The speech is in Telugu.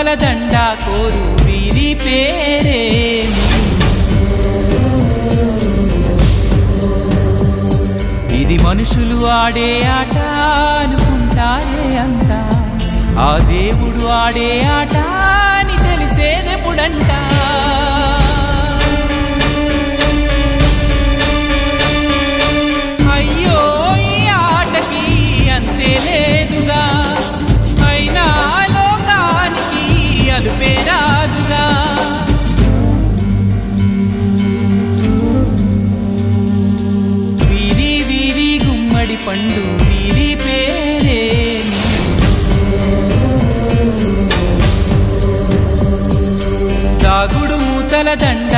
మూతల దండ కోరు వీరి పేరే. ఇది మనుషులు ఆడే ఆట అనుకుంటారే అంతా, ఆ దేవుడు ఆడే ఆట అని తెలిసేదెప్పుడంట. అయ్యో ఈ ఆటకి అంతే లేదుగా, అయినా లోకానికి అలుపే రాదుగా. వీరి వీరి గుమ్మడి పండు వీరి పేరే. దాగుడు మూతల దండ